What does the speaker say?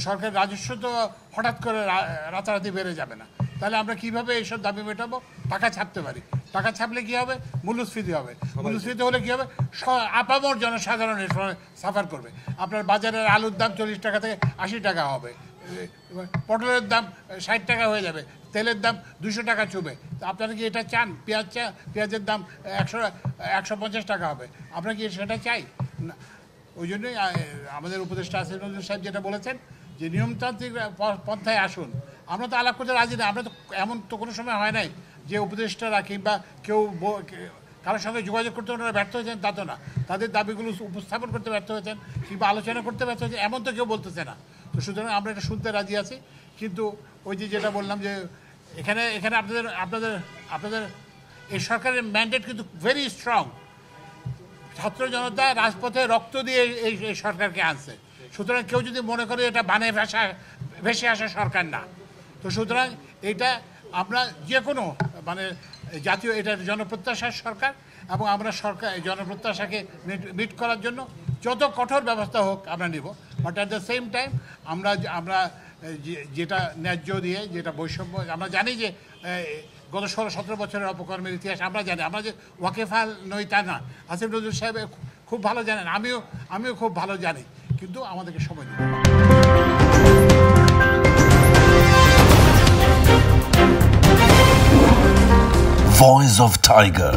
সরকার রাজস্ব তো হঠাৎ করে রাতারাতি বেড়ে যাবে না, তাহলে আমরা কিভাবে এইসব দাবি মেটাবো? টাকা ছাপতে পারি, টাকা ছাপলে কি হবে? মূল্যস্ফীতি হবে, মূল্যস্ফীতি হলে কি হবে? আপামর জনসাধারণের সাফার করবে। আপনার বাজারের আলুর দাম 40 টাকা থেকে 80 টাকা হবে, পটলের দাম 60 টাকা হয়ে যাবে, তেলের দাম 200 টাকা ছুবে। আপনারা কি এটা চান? পেঁয়াজের দাম 150 টাকা হবে, আমরা কি সেটা চাই না? ওই জন্যই আমাদের উপদেষ্টা আসিফ নজরুল সাহেব যেটা বলেছেন যে নিয়মতান্ত্রিক পন্থায় আসুন। আমরা তো আলাপ করতে রাজি না, আমরা তো এমন তো কোনো সময় হয় নাই যে উপদেষ্টারা কিংবা কেউ কারোর সঙ্গে যোগাযোগ করতে ওনারা ব্যর্থ হয়েছেন, তা তো না। তাদের দাবিগুলো উপস্থাপন করতে ব্যর্থ হয়েছেন কিংবা আলোচনা করতে ব্যর্থ হয়েছেন, এমন তো কেউ বলতেছে না। তো সুতরাং আমরা এটা শুনতে রাজি আছি। কিন্তু ওই যেটা বললাম যে এখানে আপনাদের এই সরকারের ম্যান্ডেট কিন্তু ভেরি স্ট্রং। ছাত্র জনতা রাজপথে রক্ত দিয়ে এই সরকারকে আনছে। সুতরাং কেউ যদি মনে করে এটা বানে ভেসে আসা সরকার না, তো সুতরাং এটা আমরা যে কোনো জাতীয় এটা জনপ্রত্যাশার সরকার, এবং আমরা সরকার জনপ্রত্যাশাকে মিট করার জন্য যত কঠোর ব্যবস্থা হোক আমরা নিব। But at the same time আমরা যেটা ন্যায্য দিয়ে, যেটা বৈষম্য, আমরা জানি যে গত 16-17 বছরের অপকর্মের ইতিহাস আমরা জানি। আমরা যে ওয়াকেফাল নই তা না, আসিফ নজরুল সাহেব খুব ভালো জানেন, আমিও খুব ভালো জানি, কিন্তু আমাদেরকে সময় দিতে হবে। Voice of Tiger.